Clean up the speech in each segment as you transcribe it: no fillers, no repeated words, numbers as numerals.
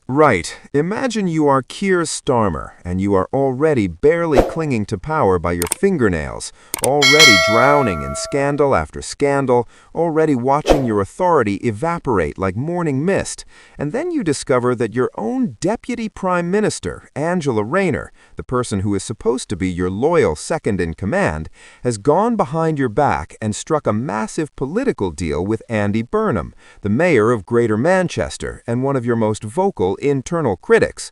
Right. Imagine you are Keir Starmer, and you are already barely clinging to power by your fingernails, already drowning in scandal after scandal, already watching your authority evaporate like morning mist, and then you discover that your own Deputy Prime Minister, Angela Rayner, the person who is supposed to be your loyal second-in-command, has gone behind your back and struck a massive political deal with Andy Burnham, the mayor of Greater Manchester and one of your most vocal internal critics.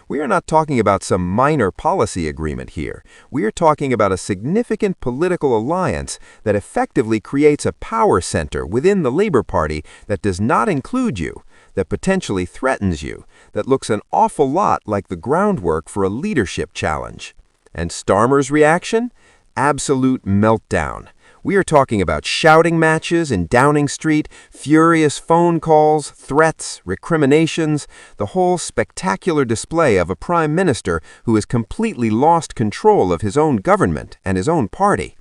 We are not talking about some minor policy agreement here. We are talking about a significant political alliance that effectively creates a power center within the Labour Party that does not include you, that potentially threatens you, that looks an awful lot like the groundwork for a leadership challenge. And Starmer's reaction? Absolute meltdown. We are talking about shouting matches in Downing Street, furious phone calls, threats, recriminations, the whole spectacular display of a prime minister who has completely lost control of his own government and his own party.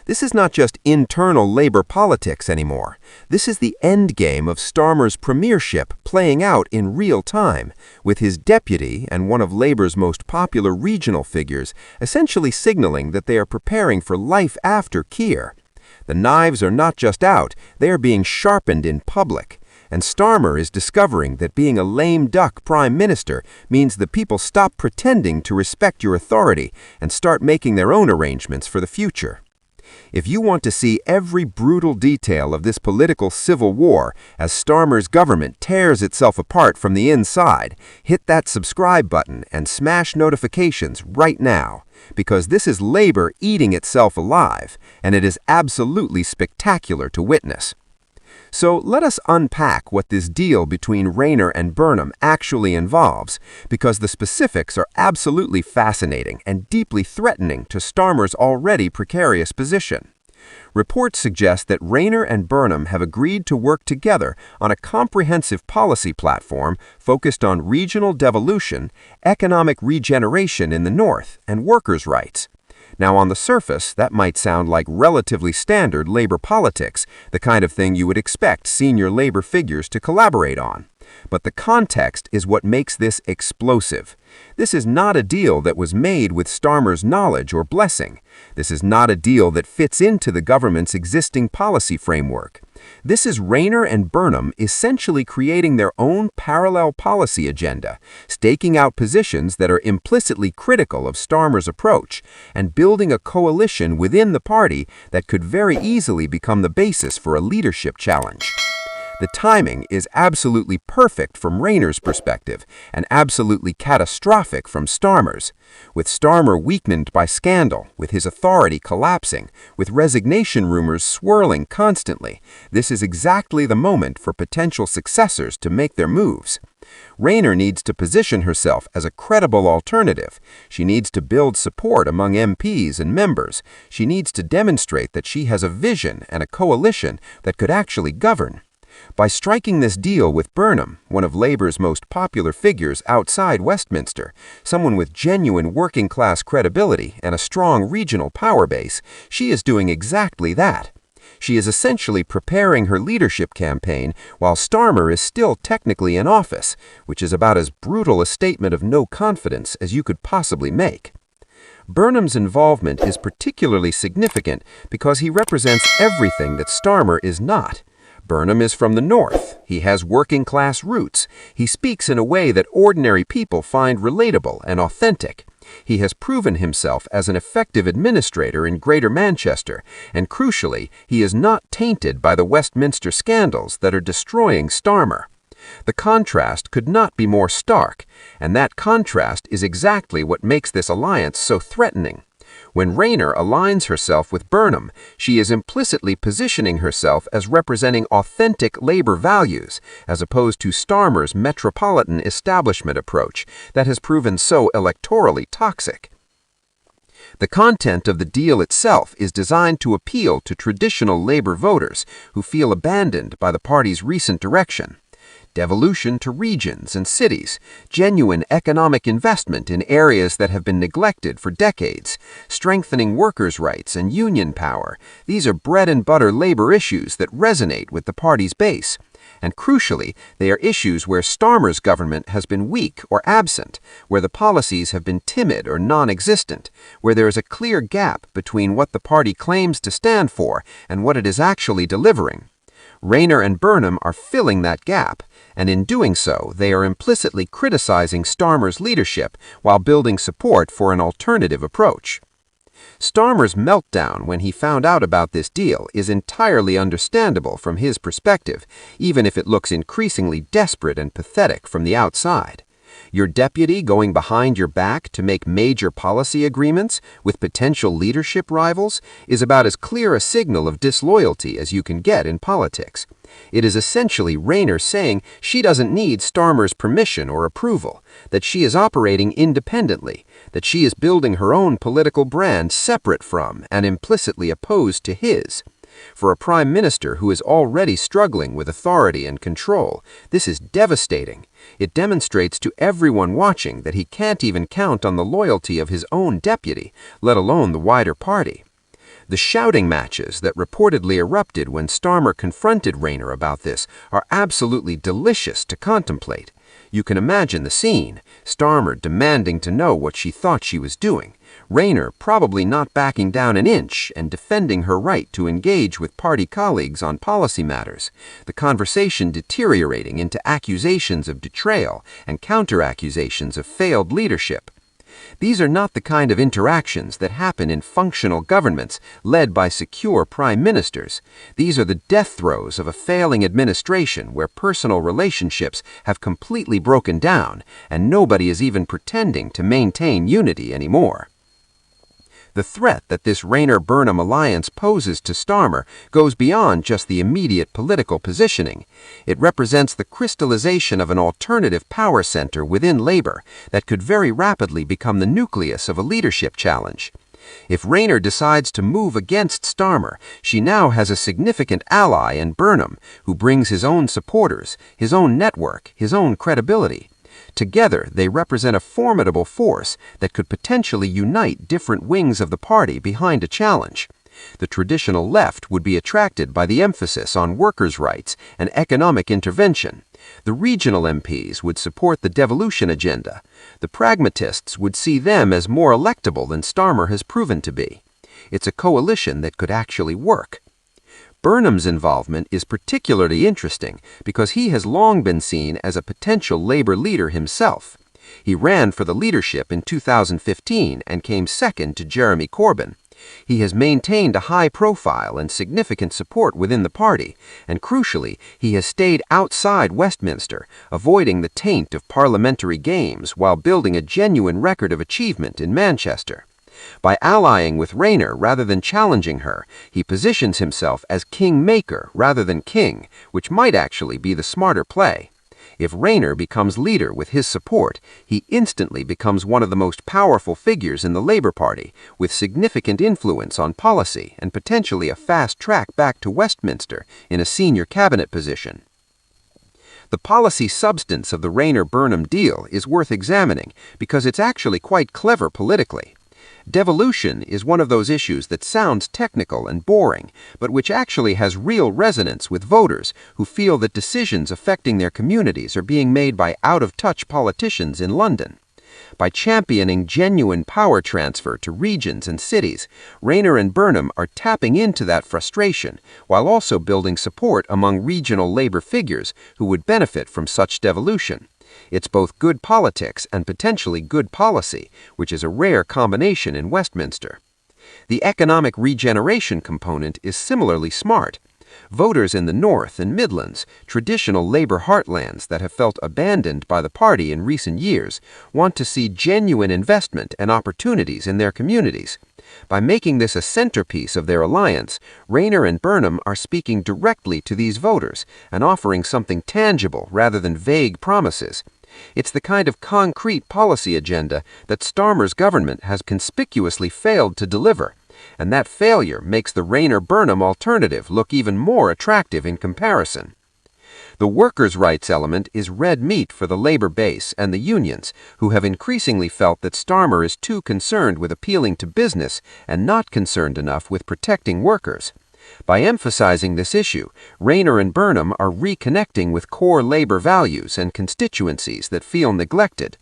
This is not just internal Labour politics anymore. This is the endgame of Starmer's premiership playing out in real time, with his deputy and one of Labour's most popular regional figures essentially signaling that they are preparing for life after Keir. The knives are not just out, they are being sharpened in public. And Starmer is discovering that being a lame duck prime minister means that people stop pretending to respect your authority and start making their own arrangements for the future. If you want to see every brutal detail of this political civil war as Starmer's government tears itself apart from the inside, hit that subscribe button and smash notifications right now, because this is Labour eating itself alive, and it is absolutely spectacular to witness. So let us unpack what this deal between Rayner and Burnham actually involves, because the specifics are absolutely fascinating and deeply threatening to Starmer's already precarious position. Reports suggest that Rayner and Burnham have agreed to work together on a comprehensive policy platform focused on regional devolution, economic regeneration in the North, and workers' rights. Now, on the surface, that might sound like relatively standard Labour politics, the kind of thing you would expect senior Labour figures to collaborate on. But the context is what makes this explosive. This is not a deal that was made with Starmer's knowledge or blessing. This is not a deal that fits into the government's existing policy framework. This is Rayner and Burnham essentially creating their own parallel policy agenda, staking out positions that are implicitly critical of Starmer's approach, and building a coalition within the party that could very easily become the basis for a leadership challenge. The timing is absolutely perfect from Rayner's perspective and absolutely catastrophic from Starmer's. With Starmer weakened by scandal, with his authority collapsing, with resignation rumors swirling constantly, this is exactly the moment for potential successors to make their moves. Rayner needs to position herself as a credible alternative. She needs to build support among MPs and members. She needs to demonstrate that she has a vision and a coalition that could actually govern. By striking this deal with Burnham, one of Labour's most popular figures outside Westminster, someone with genuine working-class credibility and a strong regional power base, she is doing exactly that. She is essentially preparing her leadership campaign while Starmer is still technically in office, which is about as brutal a statement of no confidence as you could possibly make. Burnham's involvement is particularly significant because he represents everything that Starmer is not. Burnham is from the North. He has working-class roots. He speaks in a way that ordinary people find relatable and authentic. He has proven himself as an effective administrator in Greater Manchester, and crucially, he is not tainted by the Westminster scandals that are destroying Starmer. The contrast could not be more stark, and that contrast is exactly what makes this alliance so threatening. When Rayner aligns herself with Burnham, she is implicitly positioning herself as representing authentic Labour values, as opposed to Starmer's metropolitan establishment approach that has proven so electorally toxic. The content of the deal itself is designed to appeal to traditional Labour voters who feel abandoned by the party's recent direction. Devolution to regions and cities, genuine economic investment in areas that have been neglected for decades, strengthening workers' rights and union power. These are bread-and-butter Labour issues that resonate with the party's base. And crucially, they are issues where Starmer's government has been weak or absent, where the policies have been timid or non-existent, where there is a clear gap between what the party claims to stand for and what it is actually delivering. Rayner and Burnham are filling that gap, and in doing so, they are implicitly criticizing Starmer's leadership while building support for an alternative approach. Starmer's meltdown when he found out about this deal is entirely understandable from his perspective, even if it looks increasingly desperate and pathetic from the outside. Your deputy going behind your back to make major policy agreements with potential leadership rivals is about as clear a signal of disloyalty as you can get in politics. It is essentially Rayner saying she doesn't need Starmer's permission or approval, that she is operating independently, that she is building her own political brand separate from and implicitly opposed to his. For a prime minister who is already struggling with authority and control, this is devastating. It demonstrates to everyone watching that he can't even count on the loyalty of his own deputy, let alone the wider party. The shouting matches that reportedly erupted when Starmer confronted Rayner about this are absolutely delicious to contemplate. You can imagine the scene, Starmer demanding to know what she thought she was doing, Rayner probably not backing down an inch and defending her right to engage with party colleagues on policy matters, the conversation deteriorating into accusations of betrayal and counter-accusations of failed leadership. These are not the kind of interactions that happen in functional governments led by secure prime ministers. These are the death throes of a failing administration where personal relationships have completely broken down and nobody is even pretending to maintain unity anymore. The threat that this Rayner-Burnham alliance poses to Starmer goes beyond just the immediate political positioning. It represents the crystallization of an alternative power center within Labour that could very rapidly become the nucleus of a leadership challenge. If Rayner decides to move against Starmer, she now has a significant ally in Burnham, who brings his own supporters, his own network, his own credibility. Together, they represent a formidable force that could potentially unite different wings of the party behind a challenge. The traditional left would be attracted by the emphasis on workers' rights and economic intervention. The regional MPs would support the devolution agenda. The pragmatists would see them as more electable than Starmer has proven to be. It's a coalition that could actually work. Burnham's involvement is particularly interesting because he has long been seen as a potential Labour leader himself. He ran for the leadership in 2015 and came second to Jeremy Corbyn. He has maintained a high profile and significant support within the party, and crucially, he has stayed outside Westminster, avoiding the taint of parliamentary games while building a genuine record of achievement in Manchester. By allying with Rayner rather than challenging her, he positions himself as kingmaker rather than king, which might actually be the smarter play. If Rayner becomes leader with his support, he instantly becomes one of the most powerful figures in the Labour Party, with significant influence on policy and potentially a fast track back to Westminster in a senior cabinet position. The policy substance of the Rayner-Burnham deal is worth examining because it's actually quite clever politically. Devolution is one of those issues that sounds technical and boring, but which actually has real resonance with voters who feel that decisions affecting their communities are being made by out-of-touch politicians in London. By championing genuine power transfer to regions and cities, Rayner and Burnham are tapping into that frustration while also building support among regional Labour figures who would benefit from such devolution. It's both good politics and potentially good policy, which is a rare combination in Westminster. The economic regeneration component is similarly smart. Voters in the North and Midlands, traditional Labour heartlands that have felt abandoned by the party in recent years, want to see genuine investment and opportunities in their communities. By making this a centerpiece of their alliance, Rayner and Burnham are speaking directly to these voters and offering something tangible rather than vague promises. It's the kind of concrete policy agenda that Starmer's government has conspicuously failed to deliver, and that failure makes the Rayner-Burnham alternative look even more attractive in comparison. The workers' rights element is red meat for the Labour base and the unions, who have increasingly felt that Starmer is too concerned with appealing to business and not concerned enough with protecting workers. By emphasizing this issue, Rayner and Burnham are reconnecting with core labor values and constituencies that feel neglected.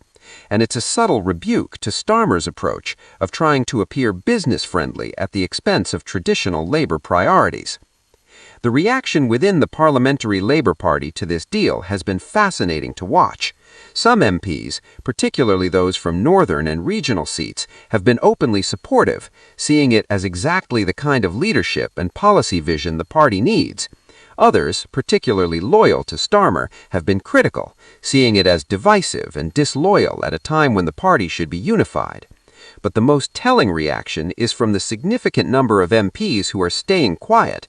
And it's a subtle rebuke to Starmer's approach of trying to appear business-friendly at the expense of traditional labor priorities. The reaction within the Parliamentary Labour Party to this deal has been fascinating to watch. Some MPs, particularly those from northern and regional seats, have been openly supportive, seeing it as exactly the kind of leadership and policy vision the party needs. Others, particularly loyal to Starmer, have been critical, seeing it as divisive and disloyal at a time when the party should be unified. But the most telling reaction is from the significant number of MPs who are staying quiet,